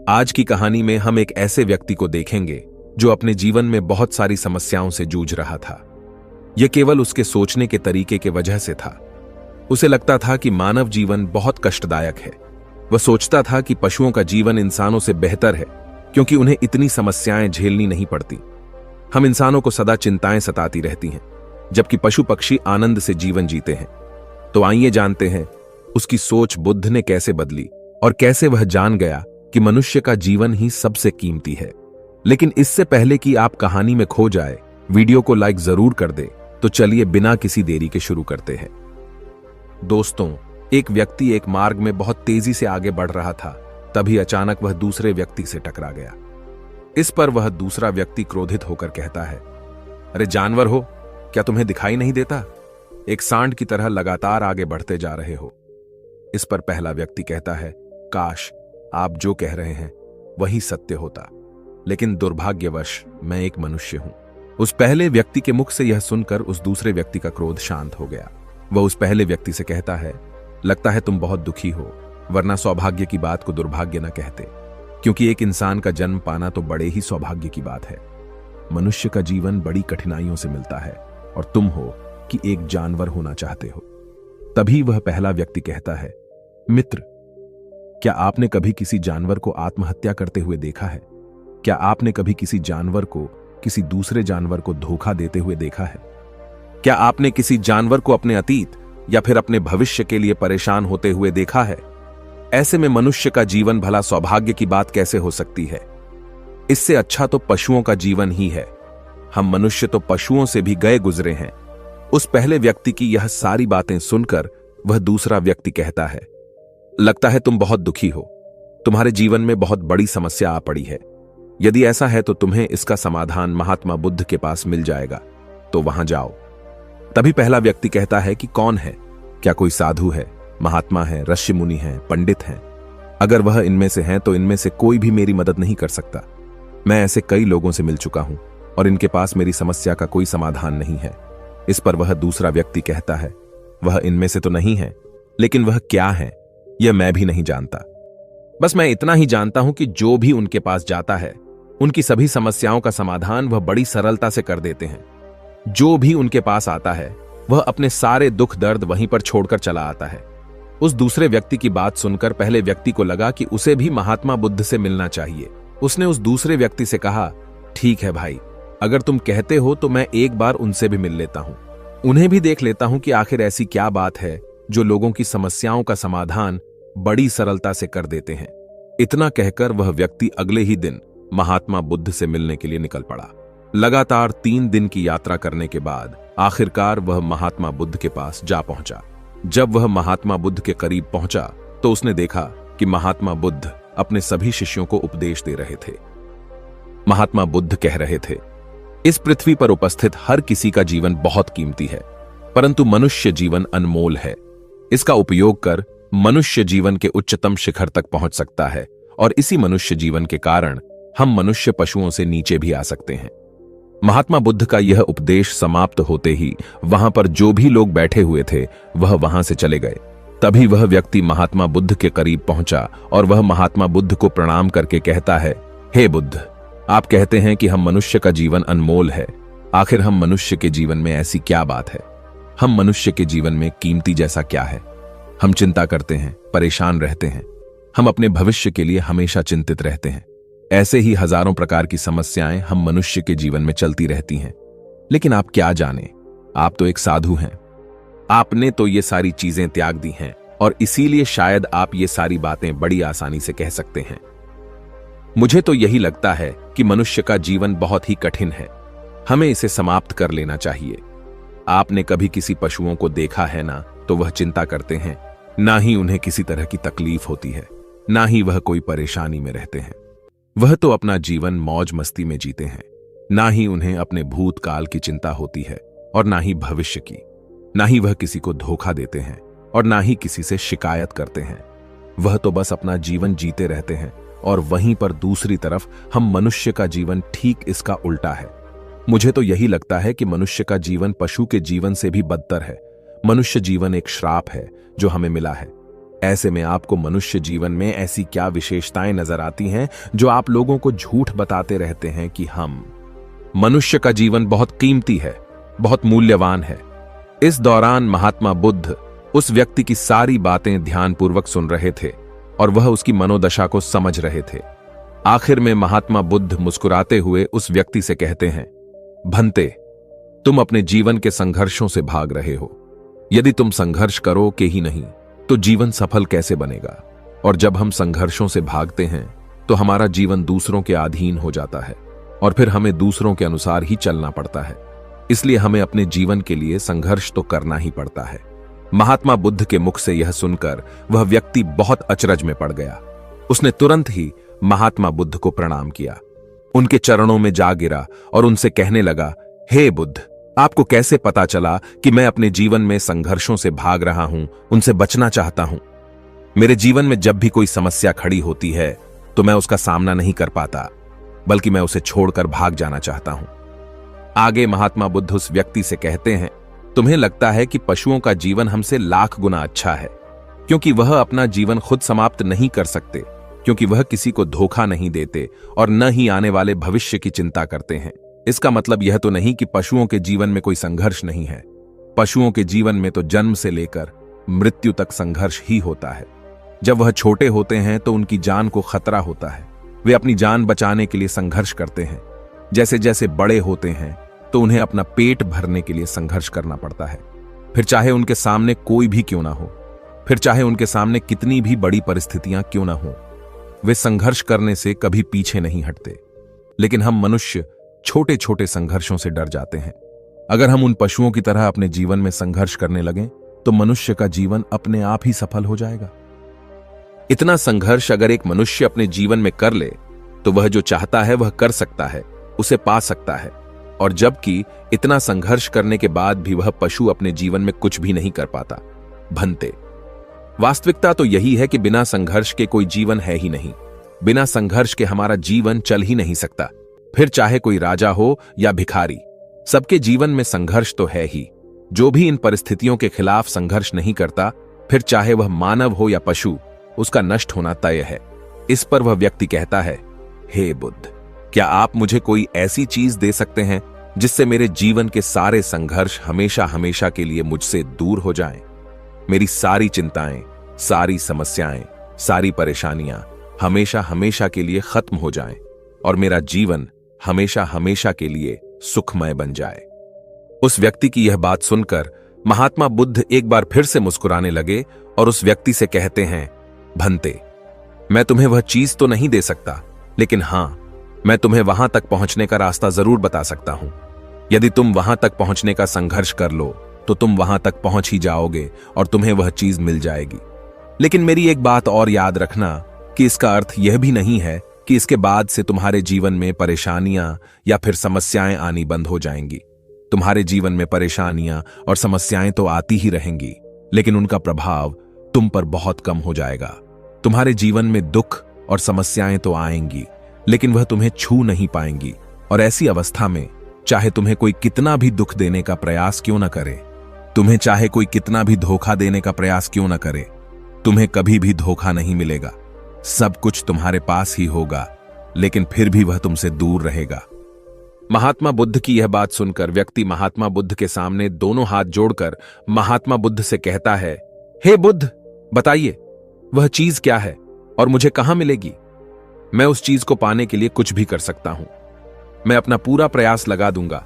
आज की कहानी में हम एक ऐसे व्यक्ति को देखेंगे जो अपने जीवन में बहुत सारी समस्याओं से जूझ रहा था। यह केवल उसके सोचने के तरीके की वजह से था। उसे लगता था कि मानव जीवन बहुत कष्टदायक है। वह सोचता था कि पशुओं का जीवन इंसानों से बेहतर है क्योंकि उन्हें इतनी समस्याएं झेलनी नहीं पड़ती। हम इंसानों को सदा चिंताएं सताती रहती हैं, जबकि पशु पक्षी आनंद से जीवन जीते हैं। तो आइए जानते हैं उसकी सोच बुद्ध ने कैसे बदली और कैसे वह जान गया कि मनुष्य का जीवन ही सबसे कीमती है। लेकिन इससे पहले कि आप कहानी में खो जाए, वीडियो को लाइक जरूर कर दे। तो चलिए बिना किसी देरी के शुरू करते हैं। दोस्तों, एक व्यक्ति एक मार्ग में बहुत तेजी से आगे बढ़ रहा था। तभी अचानक वह दूसरे व्यक्ति से टकरा गया। इस पर वह दूसरा व्यक्ति क्रोधित होकर कहता है, अरे जानवर हो, क्या तुम्हें दिखाई नहीं देता? एक सांड की तरह लगातार आगे बढ़ते जा रहे हो। इस पर पहला व्यक्ति कहता है, काश आप जो कह रहे हैं वही सत्य होता, लेकिन दुर्भाग्यवश मैं एक मनुष्य हूं। उस पहले व्यक्ति के मुख से यह सुनकर उस दूसरे व्यक्ति का क्रोध शांत हो गया। वह उस पहले व्यक्ति से कहता है, लगता है तुम बहुत दुखी हो, वरना सौभाग्य की बात को दुर्भाग्य न कहते, क्योंकि एक इंसान का जन्म पाना तो बड़े ही सौभाग्य की बात है। मनुष्य का जीवन बड़ी कठिनाइयों से मिलता है और तुम हो कि एक जानवर होना चाहते हो। तभी वह पहला व्यक्ति कहता है, मित्र, क्या आपने कभी किसी जानवर को आत्महत्या करते हुए देखा है? क्या आपने कभी किसी जानवर को किसी दूसरे जानवर को धोखा देते हुए देखा है? क्या आपने किसी जानवर को अपने अतीत या फिर अपने भविष्य के लिए परेशान होते हुए देखा है? ऐसे में मनुष्य का जीवन भला सौभाग्य की बात कैसे हो सकती है? इससे अच्छा तो पशुओं का जीवन ही है। हम मनुष्य तो पशुओं से भी गए गुजरे हैं। उस पहले व्यक्ति की यह सारी बातें सुनकर वह दूसरा व्यक्ति कहता है, लगता है तुम बहुत दुखी हो, तुम्हारे जीवन में बहुत बड़ी समस्या आ पड़ी है। यदि ऐसा है तो तुम्हें इसका समाधान महात्मा बुद्ध के पास मिल जाएगा, तो वहां जाओ। तभी पहला व्यक्ति कहता है कि कौन है? क्या कोई साधु है, महात्मा है, ऋषि मुनि है, पंडित हैं? अगर वह इनमें से हैं तो इनमें से कोई भी मेरी मदद नहीं कर सकता। मैं ऐसे कई लोगों से मिल चुका हूं और इनके पास मेरी समस्या का कोई समाधान नहीं है। इस पर वह दूसरा व्यक्ति कहता है, वह इनमें से तो नहीं है, लेकिन वह क्या है यह मैं भी नहीं जानता। बस मैं इतना ही जानता हूं कि जो भी उनके पास जाता है उनकी सभी समस्याओं का समाधान वह बड़ी सरलता से कर देते हैं। जो भी उनके पास आता है वह अपने सारे दुख दर्द वहीं पर छोड़कर चला आता है। उस दूसरे व्यक्ति की बात सुनकर पहले व्यक्ति को लगा कि उसे भी महात्मा बुद्ध से मिलना चाहिए। उसने उस दूसरे व्यक्ति से कहा, ठीक है भाई, अगर तुम कहते हो तो मैं एक बार उनसे भी मिल लेता हूं। उन्हें भी देख लेता हूं कि आखिर ऐसी क्या बात है जो लोगों की समस्याओं का समाधान बड़ी सरलता से कर देते हैं। इतना कहकर वह व्यक्ति अगले ही दिन महात्मा बुद्ध से मिलने के लिए निकल पड़ा। लगातार 3 दिन की यात्रा करने के बाद आखिरकार वह महात्मा बुद्ध के पास जा पहुंचा। जब वह महात्मा बुद्ध के करीब पहुंचा तो उसने देखा कि महात्मा बुद्ध अपने सभी शिष्यों को उपदेश दे रहे थे। महात्मा बुद्ध कह रहे थे, इस पृथ्वी पर उपस्थित हर किसी का जीवन बहुत कीमती है, परंतु मनुष्य जीवन अनमोल है। इसका उपयोग कर मनुष्य जीवन के उच्चतम शिखर तक पहुंच सकता है और इसी मनुष्य जीवन के कारण हम मनुष्य पशुओं से नीचे भी आ सकते हैं। महात्मा बुद्ध का यह उपदेश समाप्त होते ही वहां पर जो भी लोग बैठे हुए थे वह वहां से चले गए। तभी वह व्यक्ति महात्मा बुद्ध के करीब पहुंचा और वह महात्मा बुद्ध को प्रणाम करके कहता है, हे बुद्ध, आप कहते हैं कि हम मनुष्य का जीवन अनमोल है। आखिर हम मनुष्य के जीवन में ऐसी क्या बात है? हम मनुष्य के जीवन में कीमती जैसा क्या है? हम चिंता करते हैं, परेशान रहते हैं, हम अपने भविष्य के लिए हमेशा चिंतित रहते हैं। ऐसे ही हजारों प्रकार की समस्याएं हम मनुष्य के जीवन में चलती रहती हैं। लेकिन आप क्या जाने, आप तो एक साधु हैं। आपने तो ये सारी चीजें त्याग दी हैं और इसीलिए शायद आप ये सारी बातें बड़ी आसानी से कह सकते हैं। मुझे तो यही लगता है कि मनुष्य का जीवन बहुत ही कठिन है, हमें इसे समाप्त कर लेना चाहिए। आपने कभी किसी पशुओं को देखा है ना, तो वह चिंता करते हैं, ना ही उन्हें किसी तरह की तकलीफ होती है, ना ही वह कोई परेशानी में रहते हैं। वह तो अपना जीवन मौज मस्ती में जीते हैं, ना ही उन्हें अपने भूतकाल की चिंता होती है और ना ही भविष्य की। ना ही वह किसी को धोखा देते हैं और ना ही किसी से शिकायत करते हैं। वह तो बस अपना जीवन जीते रहते हैं और वहीं पर दूसरी तरफ हम मनुष्य का जीवन ठीक इसका उल्टा है। मुझे तो यही लगता है कि मनुष्य का जीवन पशु के जीवन से भी बदतर है। मनुष्य जीवन एक श्राप है जो हमें मिला है। ऐसे में आपको मनुष्य जीवन में ऐसी क्या विशेषताएं नजर आती हैं जो आप लोगों को झूठ बताते रहते हैं कि हम मनुष्य का जीवन बहुत कीमती है, बहुत मूल्यवान है। इस दौरान महात्मा बुद्ध उस व्यक्ति की सारी बातें ध्यानपूर्वक सुन रहे थे और वह उसकी मनोदशा को समझ रहे थे। आखिर में महात्मा बुद्ध मुस्कुराते हुए उस व्यक्ति से कहते हैं, भंते, तुम अपने जीवन के संघर्षों से भाग रहे हो। यदि तुम संघर्ष करो के ही नहीं तो जीवन सफल कैसे बनेगा? और जब हम संघर्षों से भागते हैं तो हमारा जीवन दूसरों के अधीन हो जाता है और फिर हमें दूसरों के अनुसार ही चलना पड़ता है। इसलिए हमें अपने जीवन के लिए संघर्ष तो करना ही पड़ता है। महात्मा बुद्ध के मुख से यह सुनकर वह व्यक्ति बहुत अचरज में पड़ गया। उसने तुरंत ही महात्मा बुद्ध को प्रणाम किया, उनके चरणों में जा गिरा और उनसे कहने लगा, हे बुद्ध, आपको कैसे पता चला कि मैं अपने जीवन में संघर्षों से भाग रहा हूं, उनसे बचना चाहता हूं? मेरे जीवन में जब भी कोई समस्या खड़ी होती है तो मैं उसका सामना नहीं कर पाता, बल्कि मैं उसे छोड़कर भाग जाना चाहता हूं। आगे महात्मा बुद्ध उस व्यक्ति से कहते हैं, तुम्हें लगता है कि पशुओं का जीवन हमसे लाख गुना अच्छा है, क्योंकि वह अपना जीवन खुद समाप्त नहीं कर सकते, क्योंकि वह किसी को धोखा नहीं देते और न ही आने वाले भविष्य की चिंता करते हैं। इसका मतलब यह तो नहीं कि पशुओं के जीवन में कोई संघर्ष नहीं है। पशुओं के जीवन में तो जन्म से लेकर मृत्यु तक संघर्ष ही होता है। जब वह छोटे होते हैं तो उनकी जान को खतरा होता है, वे अपनी जान बचाने के लिए संघर्ष करते हैं। जैसे जैसे बड़े होते हैं तो उन्हें अपना पेट भरने के लिए संघर्ष करना पड़ता है, फिर चाहे उनके सामने कोई भी क्यों ना हो, फिर चाहे उनके सामने कितनी भी बड़ी परिस्थितियां क्यों ना हो, वे संघर्ष करने से कभी पीछे नहीं हटते। लेकिन हम मनुष्य छोटे छोटे संघर्षों से डर जाते हैं। अगर हम उन पशुओं की तरह अपने जीवन में संघर्ष करने लगें तो मनुष्य का जीवन अपने आप ही सफल हो जाएगा। इतना संघर्ष अगर एक मनुष्य अपने जीवन में कर ले तो वह जो चाहता है वह कर सकता है, उसे पा सकता है। और जबकि इतना संघर्ष करने के बाद भी वह पशु अपने जीवन में कुछ भी नहीं कर पाता। भंते, वास्तविकता तो यही है कि बिना संघर्ष के कोई जीवन है ही नहीं। बिना संघर्ष के हमारा जीवन चल ही नहीं सकता। फिर चाहे कोई राजा हो या भिखारी, सबके जीवन में संघर्ष तो है ही। जो भी इन परिस्थितियों के खिलाफ संघर्ष नहीं करता, फिर चाहे वह मानव हो या पशु, उसका नष्ट होना तय है। इस पर वह व्यक्ति कहता है, हे बुद्ध, क्या आप मुझे कोई ऐसी चीज दे सकते हैं जिससे मेरे जीवन के सारे संघर्ष हमेशा हमेशा के लिए मुझसे दूर हो जाएं? मेरी सारी चिंताएं, सारी समस्याएं, सारी परेशानियां हमेशा हमेशा के लिए खत्म हो जाएं और मेरा जीवन हमेशा हमेशा के लिए सुखमय बन जाए। उस व्यक्ति की यह बात सुनकर महात्मा बुद्ध एक बार फिर से मुस्कुराने लगे और उस व्यक्ति से कहते हैं, भंते, मैं तुम्हें वह चीज तो नहीं दे सकता, लेकिन हां, मैं तुम्हें वहां तक पहुंचने का रास्ता जरूर बता सकता हूं। यदि तुम वहां तक पहुंचने का संघर्ष कर लो तो तुम वहां तक पहुंच ही जाओगे और तुम्हें वह चीज मिल जाएगी। लेकिन मेरी एक बात और याद रखना कि इसका अर्थ यह भी नहीं है कि इसके बाद से तुम्हारे जीवन में परेशानियां या फिर समस्याएं आनी बंद हो जाएंगी। तुम्हारे जीवन में परेशानियां और समस्याएं तो आती ही रहेंगी, लेकिन उनका प्रभाव तुम पर बहुत कम हो जाएगा। तुम्हारे जीवन में दुख और समस्याएं तो आएंगी, लेकिन वह तुम्हें छू नहीं पाएंगी। और ऐसी अवस्था में चाहे तुम्हें कोई कितना भी दुख देने का प्रयास क्यों न करे, तुम्हें चाहे कोई कितना भी धोखा देने का प्रयास क्यों न करे, तुम्हें कभी भी धोखा नहीं मिलेगा। सब कुछ तुम्हारे पास ही होगा, लेकिन फिर भी वह तुमसे दूर रहेगा। महात्मा बुद्ध की यह बात सुनकर व्यक्ति महात्मा बुद्ध के सामने दोनों हाथ जोड़कर महात्मा बुद्ध से कहता है, हे बुद्ध, बताइए वह चीज क्या है और मुझे कहां मिलेगी? मैं उस चीज को पाने के लिए कुछ भी कर सकता हूं। मैं अपना पूरा प्रयास लगा दूंगा,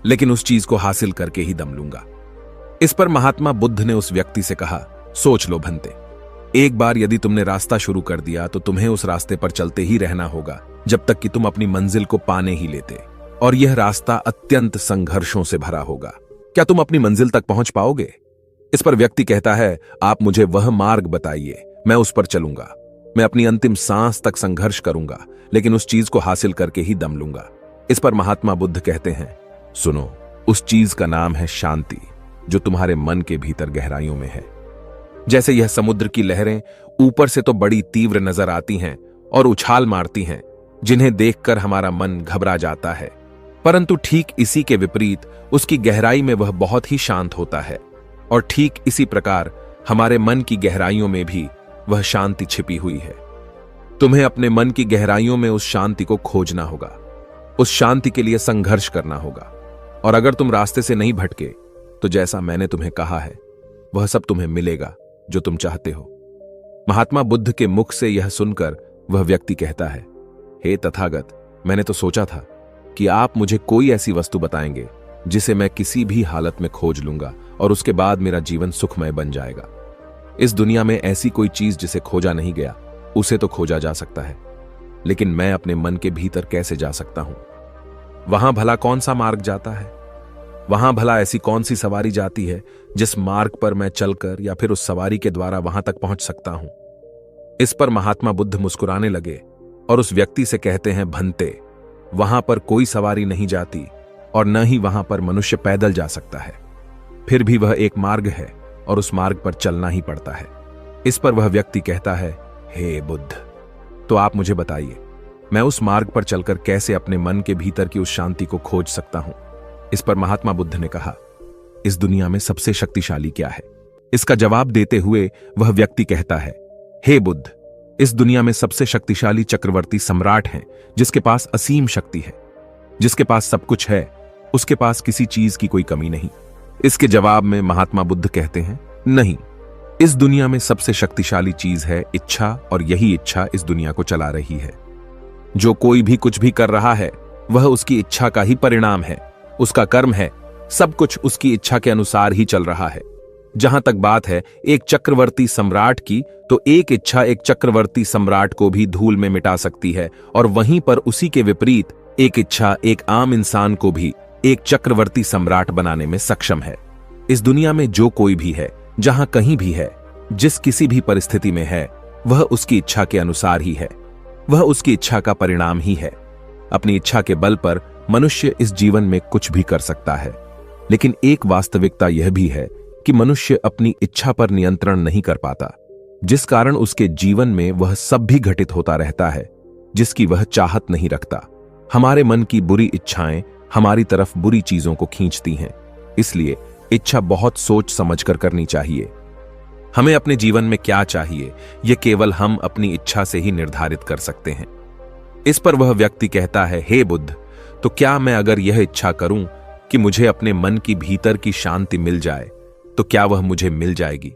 लेकिन उस चीज को हासिल करके ही दम लूंगा। इस पर महात्मा बुद्ध ने उस व्यक्ति से कहा, सोच लो भंते, एक बार यदि तुमने रास्ता शुरू कर दिया तो तुम्हें उस रास्ते पर चलते ही रहना होगा जब तक कि तुम अपनी मंजिल को पाने ही लेते, और यह रास्ता अत्यंत संघर्षों से भरा होगा। क्या तुम अपनी मंजिल तक पहुंच पाओगे? इस पर व्यक्ति कहता है, आप मुझे वह मार्ग बताइए, मैं उस पर चलूंगा। मैं अपनी अंतिम सांस तक संघर्ष करूंगा, लेकिन उस चीज को हासिल करके ही दम लूंगा। इस पर महात्मा बुद्ध कहते हैं, सुनो, उस चीज का नाम है शांति, जो तुम्हारे मन के भीतर गहराइयों में है। जैसे यह समुद्र की लहरें ऊपर से तो बड़ी तीव्र नजर आती हैं और उछाल मारती हैं, जिन्हें देखकर हमारा मन घबरा जाता है, परंतु ठीक इसी के विपरीत उसकी गहराई में वह बहुत ही शांत होता है। और ठीक इसी प्रकार हमारे मन की गहराइयों में भी वह शांति छिपी हुई है। तुम्हें अपने मन की गहराइयों में उस शांति को खोजना होगा, उस शांति के लिए संघर्ष करना होगा। और अगर तुम रास्ते से नहीं भटके तो जैसा मैंने तुम्हें कहा है वह सब तुम्हें मिलेगा जो तुम चाहते हो। महात्मा बुद्ध के मुख से यह सुनकर वह व्यक्ति कहता है, हे तथागत, मैंने तो सोचा था कि आप मुझे कोई ऐसी वस्तु बताएंगे जिसे मैं किसी भी हालत में खोज लूंगा और उसके बाद मेरा जीवन सुखमय बन जाएगा। इस दुनिया में ऐसी कोई चीज जिसे खोजा नहीं गया उसे तो खोजा जा सकता है, लेकिन मैं अपने मन के भीतर कैसे जा सकता हूं? वहां भला कौन सा मार्ग जाता है? वहां भला ऐसी कौन सी सवारी जाती है जिस मार्ग पर मैं चलकर या फिर उस सवारी के द्वारा वहां तक पहुंच सकता हूं? इस पर महात्मा बुद्ध मुस्कुराने लगे और उस व्यक्ति से कहते हैं, भंते, वहां पर कोई सवारी नहीं जाती और न ही वहां पर मनुष्य पैदल जा सकता है। फिर भी वह एक मार्ग है और उस मार्ग पर चलना ही पड़ता है। इस पर वह व्यक्ति कहता है, हे बुद्ध, तो आप मुझे बताइए, मैं उस मार्ग पर चलकर कैसे अपने मन के भीतर की उस शांति को खोज सकता हूं? इस पर महात्मा बुद्ध ने कहा, इस दुनिया में सबसे शक्तिशाली क्या है? इसका जवाब देते हुए वह व्यक्ति कहता है, हे बुद्ध, इस दुनिया में सबसे शक्तिशाली चक्रवर्ती सम्राट हैं, जिसके पास असीम शक्ति है, जिसके पास सब कुछ है, उसके पास किसी चीज की कोई कमी नहीं। इसके जवाब में महात्मा बुद्ध कहते हैं, नहीं, इस दुनिया में सबसे शक्तिशाली चीज है इच्छा, और यही इच्छा इस दुनिया को चला रही है। जो कोई भी कुछ भी कर रहा है वह उसकी इच्छा का ही परिणाम है, उसका कर्म है, सब कुछ उसकी इच्छा के अनुसार ही चल रहा है। जहां तक बात है एक चक्रवर्ती सम्राट की, तो एक इच्छा एक चक्रवर्ती सम्राट को भी धूल में मिटा सकती है, और वहीं पर उसी के विपरीत एक इच्छा एक आम इंसान को भी एक चक्रवर्ती सम्राट बनाने में सक्षम है। इस दुनिया में जो कोई भी है, जहां कहीं भी है, जिस किसी भी परिस्थिति में है, वह उसकी इच्छा के अनुसार ही है, वह उसकी इच्छा का परिणाम ही है। अपनी इच्छा के बल पर मनुष्य इस जीवन में कुछ भी कर सकता है, लेकिन एक वास्तविकता यह भी है कि मनुष्य अपनी इच्छा पर नियंत्रण नहीं कर पाता, जिस कारण उसके जीवन में वह सब भी घटित होता रहता है जिसकी वह चाहत नहीं रखता। हमारे मन की बुरी इच्छाएं हमारी तरफ बुरी चीजों को खींचती हैं, इसलिए इच्छा बहुत सोच समझकर करनी चाहिए। हमें अपने जीवन में क्या चाहिए यह केवल हम अपनी इच्छा से ही निर्धारित कर सकते हैं। इस पर वह व्यक्ति कहता है, हे बुद्ध, तो क्या मैं अगर यह इच्छा करूं कि मुझे अपने मन की भीतर की शांति मिल जाए, तो क्या वह मुझे मिल जाएगी?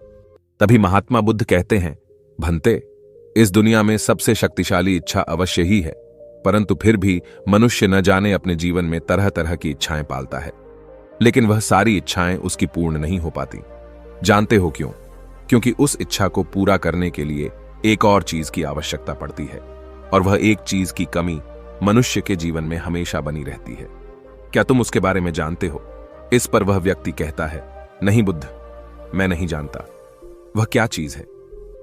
तभी महात्मा बुद्ध कहते हैं, भंते, इस दुनिया में सबसे शक्तिशाली इच्छा अवश्य ही है, परंतु फिर भी मनुष्य न जाने अपने जीवन में तरह तरह की इच्छाएं पालता है, लेकिन वह सारी इच्छाएं उसकी पूर्ण नहीं हो पाती। जानते हो क्यों? क्योंकि उस इच्छा को पूरा करने के लिए एक और चीज की आवश्यकता पड़ती है, और वह एक चीज की कमी मनुष्य के जीवन में हमेशा बनी रहती है। क्या तुम उसके बारे में जानते हो? इस पर वह व्यक्ति कहता है, नहीं बुद्ध, मैं नहीं जानता। वह क्या चीज है?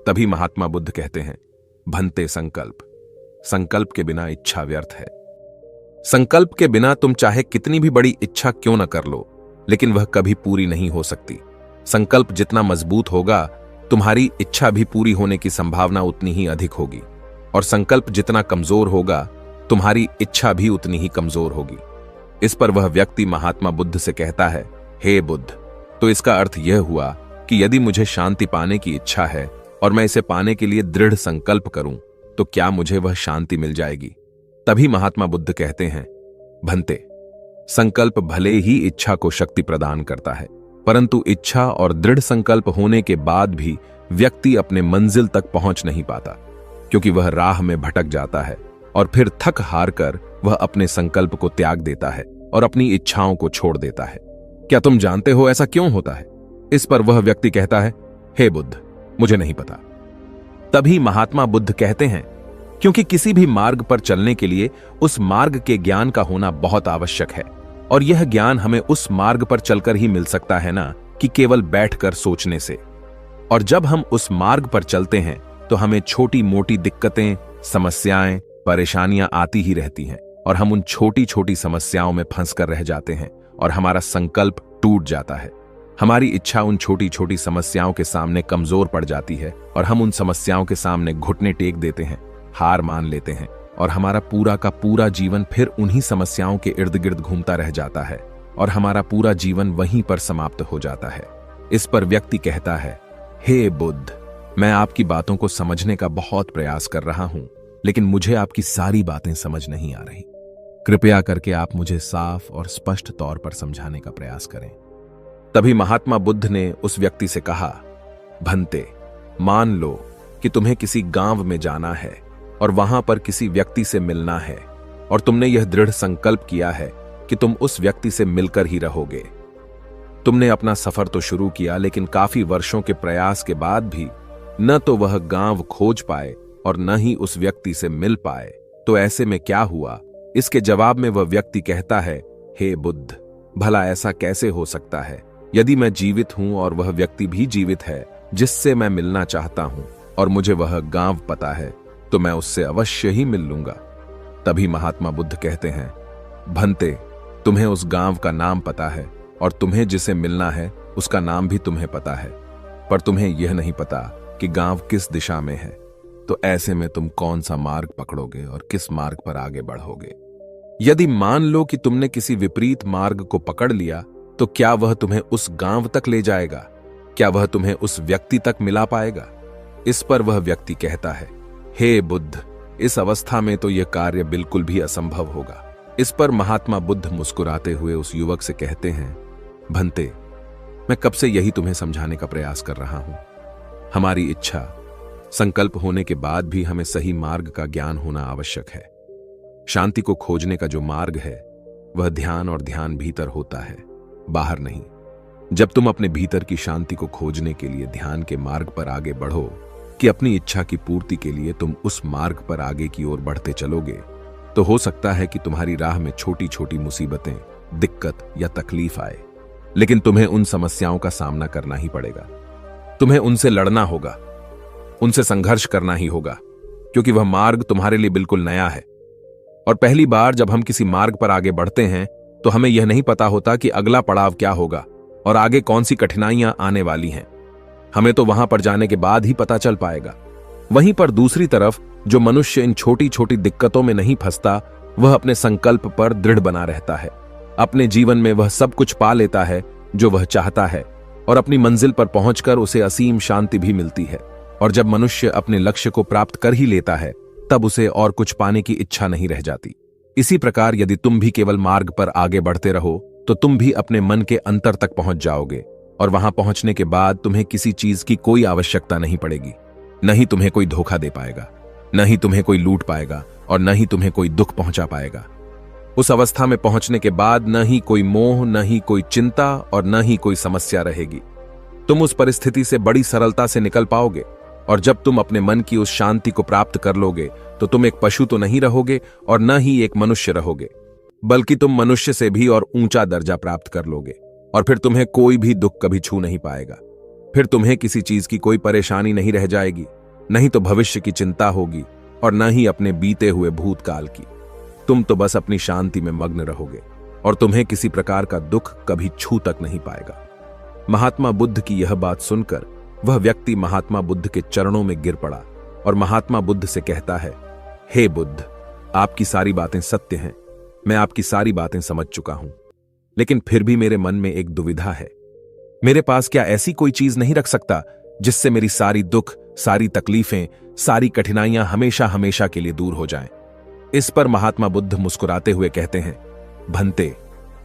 तभी महात्मा बुद्ध कहते हैं, भंते, संकल्प। संकल्प के बिना इच्छा व्यर्थ है। संकल्प के बिना तुम चाहे कितनी भी बड़ी इच्छा क्यों न कर लो, लेकिन वह कभी पूरी नहीं हो सकती। संकल्प जितना मजबूत होगा, तुम्हारी इच्छा भी पूरी होने की संभावना उतनी ही अधिक होगी, और संकल्प जितना कमजोर होगा, तुम्हारी इच्छा भी उतनी ही कमजोर होगी। इस पर वह व्यक्ति महात्मा बुद्ध से कहता है, हे बुद्ध, तो इसका अर्थ यह हुआ कि यदि मुझे शांति पाने की इच्छा है और मैं इसे पाने के लिए दृढ़ संकल्प करूं, तो क्या मुझे वह शांति मिल जाएगी? तभी महात्मा बुद्ध कहते हैं, भंते, संकल्प भले ही इच्छा को शक्ति प्रदान करता है, परंतु इच्छा और दृढ़ संकल्प होने के बाद भी व्यक्ति अपने मंजिल तक पहुंच नहीं पाता, क्योंकि वह राह में भटक जाता है और फिर थक हार कर वह अपने संकल्प को त्याग देता है और अपनी इच्छाओं को छोड़ देता है। क्या तुम जानते हो ऐसा क्यों होता है? इस पर वह व्यक्ति कहता है, हे बुद्ध, मुझे नहीं पता। तभी महात्मा बुद्ध कहते हैं, क्योंकि किसी भी मार्ग पर चलने के लिए उस मार्ग के ज्ञान का होना बहुत आवश्यक है, और यह ज्ञान हमें उस मार्ग पर चलकर ही मिल सकता है ना कि केवल बैठकर सोचने से। और जब हम उस मार्ग पर चलते हैं तो हमें छोटी मोटी दिक्कतें, समस्याएं, परेशानियां आती ही रहती हैं, और हम उन छोटी छोटी समस्याओं में फंस कर रह जाते हैं और हमारा संकल्प टूट जाता है। हमारी इच्छा उन छोटी छोटी समस्याओं के सामने कमजोर पड़ जाती है और हम उन समस्याओं के सामने घुटने टेक देते हैं, हार मान लेते हैं, और हमारा पूरा का पूरा जीवन फिर उन्हीं समस्याओं के इर्द गिर्द घूमता रह जाता है और हमारा पूरा जीवन वहीं पर समाप्त हो जाता है। इस पर व्यक्ति कहता है, हे बुद्ध, मैं आपकी बातों को समझने का बहुत प्रयास कर रहा हूं, लेकिन मुझे आपकी सारी बातें समझ नहीं आ रही। कृपया करके आप मुझे साफ और स्पष्ट तौर पर समझाने का प्रयास करें। तभी महात्मा बुद्ध ने उस व्यक्ति से कहा, भंते, मान लो कि तुम्हें किसी गांव में जाना है और वहां पर किसी व्यक्ति से मिलना है, और तुमने यह दृढ़ संकल्प किया है कि तुम उस व्यक्ति से मिलकर ही रहोगे। तुमने अपना सफर तो शुरू किया, लेकिन काफी वर्षों के प्रयास के बाद भी न तो वह गांव खोज पाए और न ही उस व्यक्ति से मिल पाए। तो ऐसे में क्या हुआ? इसके जवाब में वह व्यक्ति कहता है, हे बुद्ध, भला ऐसा कैसे हो सकता है? यदि मैं जीवित हूं और वह व्यक्ति भी जीवित है जिससे मैं मिलना चाहता हूं, और मुझे वह गांव पता है, तो मैं उससे अवश्य ही मिल लूंगा। तभी महात्मा बुद्ध कहते हैं, भंते, तुम्हें उस गांव का नाम पता है और तुम्हें जिसे मिलना है उसका नाम भी तुम्हें पता है, पर तुम्हें यह नहीं पता कि गांव किस दिशा में है। तो ऐसे में तुम कौन सा मार्ग पकड़ोगे और किस मार्ग पर आगे बढ़ोगे? यदि मान लो कि तुमने किसी विपरीत मार्ग को पकड़ लिया, तो क्या वह तुम्हें उस गांव तक ले जाएगा? क्या वह तुम्हें उस व्यक्ति तक मिला पाएगा? इस पर वह व्यक्ति कहता है, हे बुद्ध, इस अवस्था में तो यह कार्य बिल्कुल भी असंभव होगा। इस पर महात्मा बुद्ध मुस्कुराते हुए उस युवक से कहते हैं, भंते, मैं कब से यही तुम्हें समझाने का प्रयास कर रहा हूं। हमारी इच्छा, संकल्प होने के बाद भी हमें सही मार्ग का ज्ञान होना आवश्यक है। शांति को खोजने का जो मार्ग है वह ध्यान, और ध्यान भीतर होता है, बाहर नहीं। जब तुम अपने भीतर की शांति को खोजने के लिए ध्यान के मार्ग पर आगे बढ़ो कि अपनी इच्छा की पूर्ति के लिए तुम उस मार्ग पर आगे की ओर बढ़ते चलोगे, तो हो सकता है कि तुम्हारी राह में छोटी छोटी मुसीबतें, दिक्कत या तकलीफ आए, लेकिन तुम्हें उन समस्याओं का सामना करना ही पड़ेगा। तुम्हें उनसे लड़ना होगा, उनसे संघर्ष करना ही होगा, क्योंकि वह मार्ग तुम्हारे लिए बिल्कुल नया है। और पहली बार जब हम किसी मार्ग पर आगे बढ़ते हैं तो हमें यह नहीं पता होता कि अगला पड़ाव क्या होगा और आगे कौन सी कठिनाइयां आने वाली हैं। हमें तो वहां पर जाने के बाद ही पता चल पाएगा। वहीं पर दूसरी तरफ जो मनुष्य इन छोटी छोटी दिक्कतों में नहीं फंसता, वह अपने संकल्प पर दृढ़ बना रहता है। अपने जीवन में वह सब कुछ पा लेता है जो वह चाहता है, और अपनी मंजिल पर पहुंचकर उसे असीम शांति भी मिलती है। और जब मनुष्य अपने लक्ष्य को प्राप्त कर ही लेता है, तब उसे और कुछ पाने की इच्छा नहीं रह जाती। इसी प्रकार यदि तुम भी केवल मार्ग पर आगे बढ़ते रहो, तो तुम भी अपने मन के अंतर तक पहुंच जाओगे, और वहां पहुंचने के बाद तुम्हें किसी चीज की कोई आवश्यकता नहीं पड़ेगी। न ही तुम्हें कोई धोखा दे पाएगा, न ही तुम्हें कोई लूट पाएगा, और न ही तुम्हें कोई दुख पहुंचा पाएगा। उस अवस्था में पहुंचने के बाद न ही कोई मोह, न ही कोई चिंता, और न ही कोई समस्या रहेगी। तुम उस परिस्थिति से बड़ी सरलता से निकल पाओगे। और जब तुम अपने मन की उस शांति को प्राप्त कर लोगे, तो तुम एक पशु तो नहीं रहोगे और न ही एक मनुष्य रहोगे, बल्कि तुम मनुष्य से भी और ऊंचा दर्जा प्राप्त कर लोगे। और फिर तुम्हें कोई भी दुख कभी छू नहीं पाएगा। फिर तुम्हें किसी चीज की कोई परेशानी नहीं रह जाएगी, नहीं तो भविष्य की चिंता होगी, और न ही अपने बीते हुए भूतकाल की। तुम तो बस अपनी शांति में मग्न रहोगे, और तुम्हें किसी प्रकार का दुख कभी छू तक नहीं पाएगा। महात्मा बुद्ध की यह बात सुनकर वह व्यक्ति महात्मा बुद्ध के चरणों में गिर पड़ा और महात्मा बुद्ध से कहता है, हे बुद्ध, आपकी सारी बातें सत्य हैं, मैं आपकी सारी बातें समझ चुका हूं, लेकिन फिर भी मेरे मन में एक दुविधा है। मेरे पास क्या ऐसी कोई चीज नहीं रख सकता जिससे मेरी सारी दुख, सारी तकलीफें, सारी कठिनाइयां हमेशा हमेशा के लिए दूर हो जाएं? इस पर महात्मा बुद्ध मुस्कुराते हुए कहते हैं, भंते,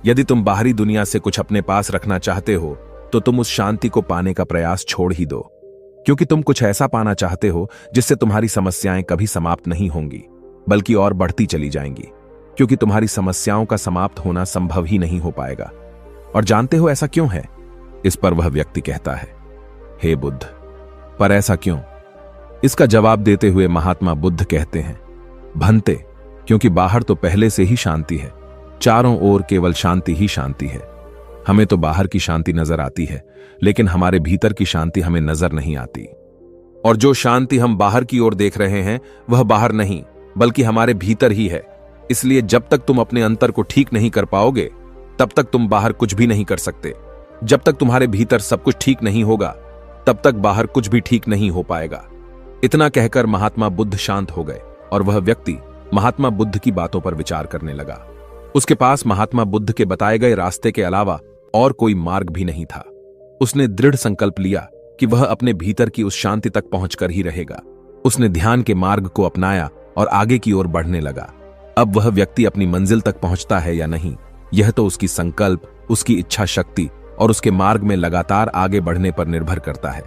यदि तुम बाहरी दुनिया से कुछ अपने पास रखना चाहते हो, तो तुम उस शांति को पाने का प्रयास छोड़ ही दो, क्योंकि तुम कुछ ऐसा पाना चाहते हो जिससे तुम्हारी समस्याएं कभी समाप्त नहीं होंगी, बल्कि और बढ़ती चली जाएंगी, क्योंकि तुम्हारी समस्याओं का समाप्त होना संभव ही नहीं हो पाएगा। और जानते हो ऐसा क्यों है? इस पर वह व्यक्ति कहता है, हे बुद्ध, पर ऐसा क्यों? इसका जवाब देते हुए महात्मा बुद्ध कहते हैं, भंते, क्योंकि बाहर तो पहले से ही शांति है, चारों ओर केवल शांति ही शांति है। हमें तो बाहर की शांति नजर आती है, लेकिन हमारे भीतर की शांति हमें नजर नहीं आती। और जो शांति हम बाहर की ओर देख रहे हैं, वह बाहर नहीं, बल्कि हमारे भीतर ही है। इसलिए जब तक तुम अपने अंतर को ठीक नहीं कर पाओगे, तब तक तुम बाहर कुछ भी नहीं कर सकते। जब तक तुम्हारे भीतर सब कुछ ठीक नहीं होगा, तब तक बाहर कुछ भी ठीक नहीं हो पाएगा। इतना कहकर महात्मा बुद्ध शांत हो गए, और वह व्यक्ति महात्मा बुद्ध की बातों पर विचार करने लगा। उसके पास महात्मा बुद्ध के बताए गए रास्ते के अलावा और कोई मार्ग भी नहीं था। उसने दृढ़ संकल्प लिया कि वह अपने भीतर की उस शांति तक पहुंचकर ही रहेगा। उसने ध्यान के मार्ग को अपनाया और आगे की ओर बढ़ने लगा। अब वह व्यक्ति अपनी मंजिल तक पहुंचता है या नहीं, यह तो उसकी संकल्प, उसकी इच्छा शक्ति और उसके मार्ग में लगातार आगे बढ़ने पर निर्भर करता है।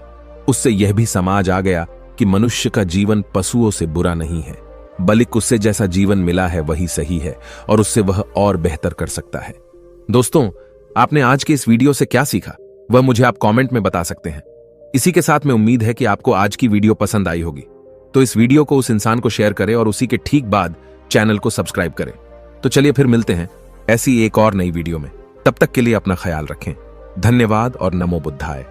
उससे यह भी समझ आ गया कि मनुष्य का जीवन पशुओं से बुरा नहीं है, बल्कि उससे जैसा जीवन मिला है वही सही है और उससे वह और बेहतर कर सकता है। दोस्तों, आपने आज के इस वीडियो से क्या सीखा वह मुझे आप कमेंट में बता सकते हैं। इसी के साथ में उम्मीद है कि आपको आज की वीडियो पसंद आई होगी, तो इस वीडियो को उस इंसान को शेयर करें और उसी के ठीक बाद चैनल को सब्सक्राइब करें। तो चलिए फिर मिलते हैं ऐसी एक और नई वीडियो में। तब तक के लिए अपना ख्याल रखें। धन्यवाद और नमो बुद्धाय।